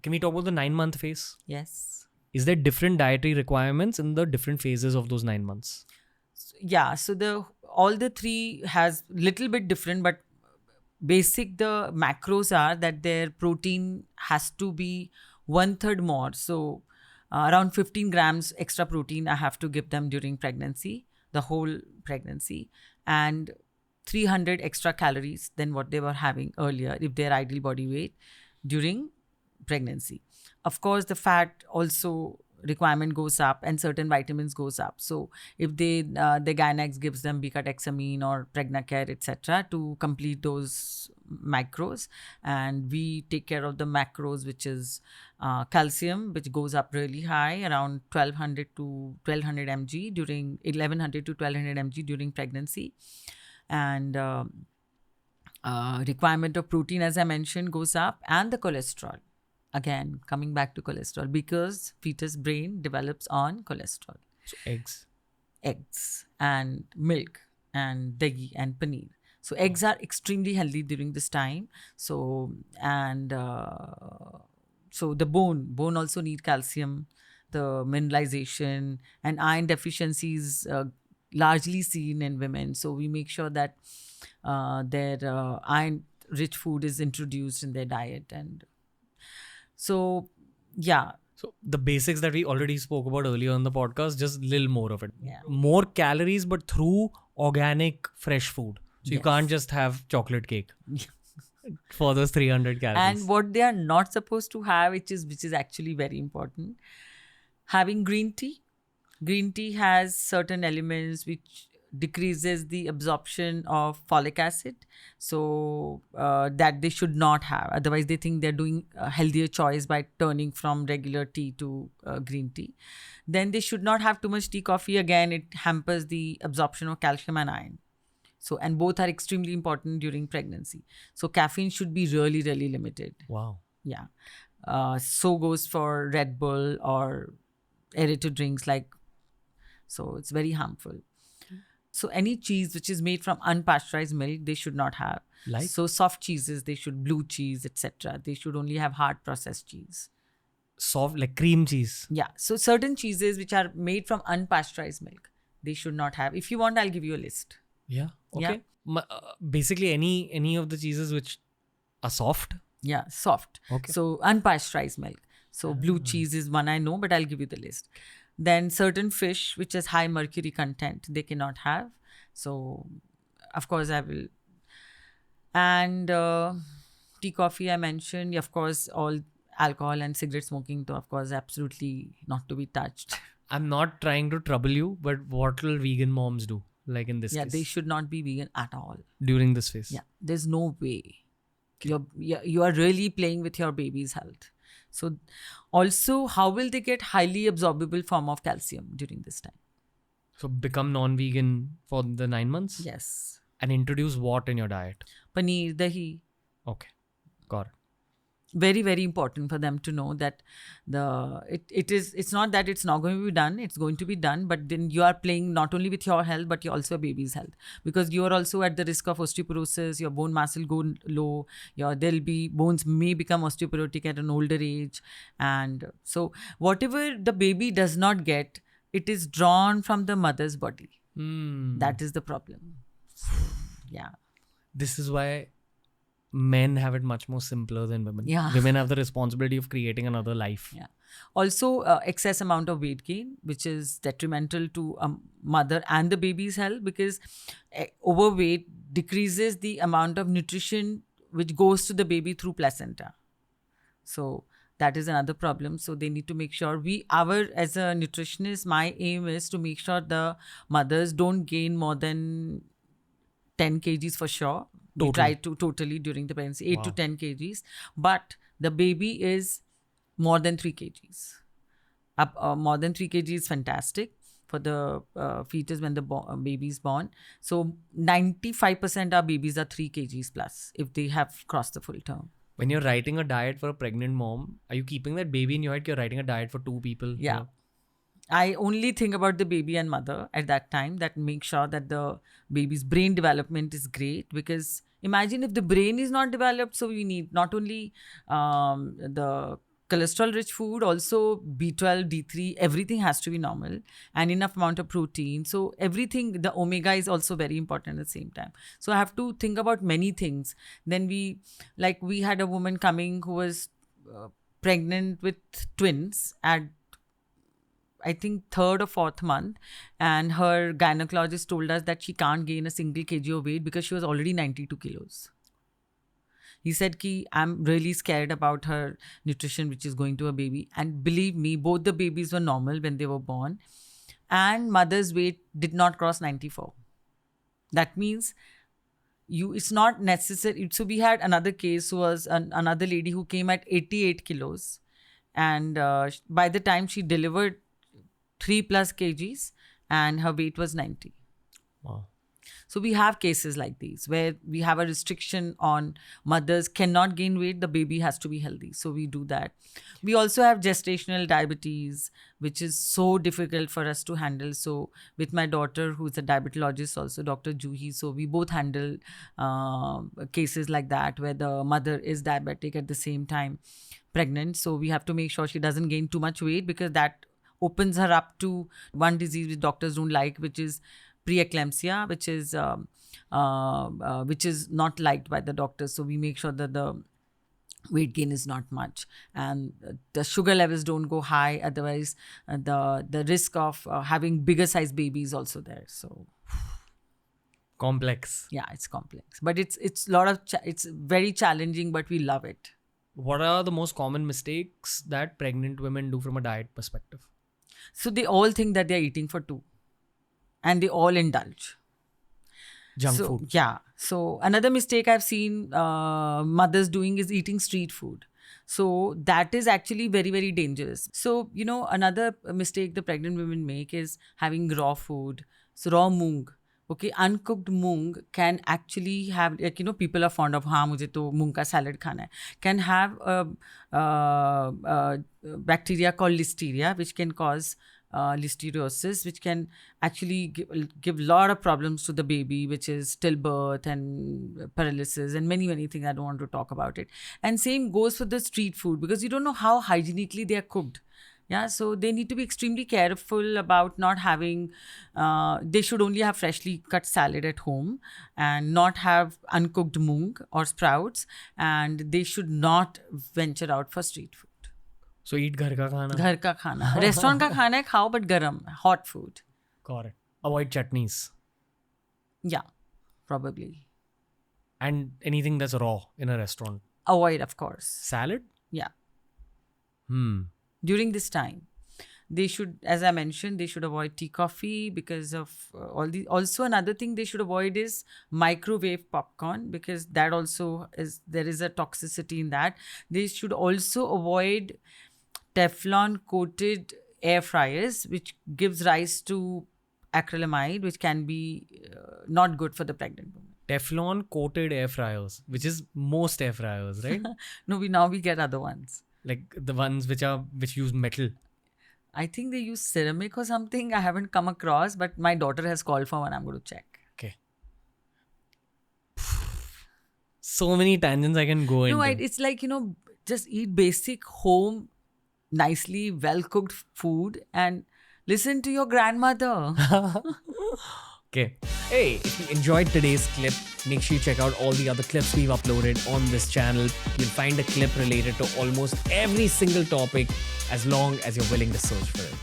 can we talk about the 9-month phase? Yes. Is there different dietary requirements in the different phases of those 9 months? Yeah, so all the three has little bit different, but basic the macros are that their protein has to be 1/3 more. So around 15 grams extra protein I have to give them during pregnancy, the whole pregnancy, and 300 extra calories than what they were having earlier if their ideal body weight during pregnancy. Of course, the fat also requirement goes up and certain vitamins goes up. So if the gynecs gives them beta-hexamine or Pregnacare, etc., to complete those macros, and we take care of the macros, which is calcium, which goes up really high, around 1200 to 1200 mg during 1100 to 1200 mg during pregnancy, and requirement of protein, as I mentioned, goes up, and the cholesterol. Again, coming back to cholesterol, because fetus brain develops on cholesterol. So eggs and milk and dahi and paneer. So eggs are extremely healthy during this time. So and so the bone also need calcium, the mineralization and iron deficiencies largely seen in women. So we make sure that their iron rich food is introduced in their diet. And so yeah, so the basics that we already spoke about earlier on the podcast, just a little more of it. Yeah. More calories, but through organic, fresh food. So you Yes. can't just have chocolate cake for those 300 calories. And what they are not supposed to have, which is actually very important, having green tea. Green tea has certain elements which decreases the absorption of folic acid, so that they should not have. Otherwise, they think they're doing a healthier choice by turning from regular tea to green tea. Then they should not have too much tea, coffee. Again, it hampers the absorption of calcium and iron. So, and both are extremely important during pregnancy. So caffeine should be really, really limited. Wow. Yeah. So goes for Red Bull or aerated drinks so it's very harmful. So any cheese which is made from unpasteurized milk, they should not have. Like? So soft cheeses, they should, blue cheese, etc. They should only have hard processed cheese. Soft, like cream cheese. Yeah. So certain cheeses which are made from unpasteurized milk, they should not have. If you want, I'll give you a list. Yeah. Okay. Basically, any of the cheeses which are soft. Yeah, soft. Okay. So unpasteurized milk. So blue cheese is one I know, but I'll give you the list. Then certain fish which has high mercury content, they cannot have. So of course I will. And tea, coffee I mentioned. Of course, all alcohol and cigarette smoking, to of course absolutely not to be touched. I'm not trying to trouble you, but what will vegan moms do? Like in this case? They should not be vegan at all. During this phase? Yeah, there's no way. You are really playing with your baby's health. So also, how will they get highly absorbable form of calcium during this time? So become non-vegan for the 9 months? Yes. And introduce what in your diet? Paneer, dahi. Okay. Got it. Very, very important for them to know that it's not that it's not going to be done, it's going to be done, but then you are playing not only with your health, but you also your baby's health, because you are also at the risk of osteoporosis, your bone mass will go low, bones may become osteoporotic at an older age. And so whatever the baby does not get, it is drawn from the mother's body. That is the problem. So, yeah. This is why men have it much more simpler than women. Yeah. Women have the responsibility of creating another life. Yeah. Also, excess amount of weight gain, which is detrimental to mother and the baby's health, because overweight decreases the amount of nutrition which goes to the baby through placenta. So that is another problem. So they need to make sure as a nutritionist, my aim is to make sure the mothers don't gain more than 10 kgs for sure. We try to totally during the pregnancy, 8 to 10 kgs. But the baby is more than 3 kgs. More than 3 kgs is fantastic for the fetus when the baby is born. So 95% of babies are 3 kgs plus if they have crossed the full term. When you're writing a diet for a pregnant mom, are you keeping that baby in your head? You're writing a diet for 2 people? Yeah. You know? I only think about the baby and mother at that time, that make sure that the baby's brain development is great, because imagine if the brain is not developed, so we need not only the cholesterol rich food, also B12, D3, everything has to be normal and enough amount of protein. So everything, the omega is also very important at the same time. So I have to think about many things. Then we had a woman coming who was pregnant with twins at, I think, 3rd or 4th month, and her gynecologist told us that she can't gain a single kg of weight because she was already 92 kilos. He said ki I'm really scared about her nutrition, which is going to a baby. And believe me, both the babies were normal when they were born, and mother's weight did not cross 94. That means it's not necessary. So we had another case, was another lady who came at 88 kilos, and by the time she delivered 3+ kgs, and her weight was 90. Wow. So we have cases like these where we have a restriction on mothers cannot gain weight, the baby has to be healthy. So we do that. We also have gestational diabetes, which is so difficult for us to handle. So with my daughter, who's a diabetologist, also Dr. Juhi, so we both handle cases like that where the mother is diabetic at the same time pregnant. So we have to make sure she doesn't gain too much weight, because that opens her up to one disease which doctors don't like, which is preeclampsia, which is not liked by the doctors. So we make sure that the weight gain is not much and the sugar levels don't go high. Otherwise, the risk of having bigger size baby is also there. So complex. Yeah, it's complex, but it's it's very challenging, but we love it. What are the most common mistakes that pregnant women do from a diet perspective? So they all think that they're eating for two, and they all indulge. Junk food. Yeah. So another mistake I've seen mothers doing is eating street food. So that is actually very, very dangerous. So, another mistake the pregnant women make is having raw food. So raw moong. Okay, uncooked moong can actually have, people are fond of, mujhe to moong ka salad khana hai, can have a bacteria called listeria, which can cause listeriosis, which can actually give a lot of problems to the baby, which is stillbirth and paralysis and many, many things. I don't want to talk about it. And same goes for the street food, because you don't know how hygienically they are cooked. Yeah, so they need to be extremely careful about not having, they should only have freshly cut salad at home and not have uncooked moong or sprouts, and they should not venture out for street food. So eat ghar ka khana. Ghar ka khana. Restaurant ka khana hai, khao, but garam, hot food. Correct. Avoid chutneys. Yeah, probably. And anything that's raw in a restaurant. Avoid, of course. Salad? Yeah. During this time, they should, as I mentioned, they should avoid tea, coffee because of also another thing they should avoid is microwave popcorn, because that also there is a toxicity in that. They should also avoid Teflon coated air fryers, which gives rise to acrylamide, which can be not good for the pregnant woman. Teflon coated air fryers, which is most air fryers, right? No, we get other ones. Like the ones which use metal. I think they use ceramic or something. I haven't come across, but my daughter has called for one. I'm going to check. Okay. So many tangents I can go into. No, it's like, just eat basic home, nicely well-cooked food and listen to your grandmother. Okay. Hey, if you enjoyed today's clip, make sure you check out all the other clips we've uploaded on this channel. You'll find a clip related to almost every single topic as long as you're willing to search for it.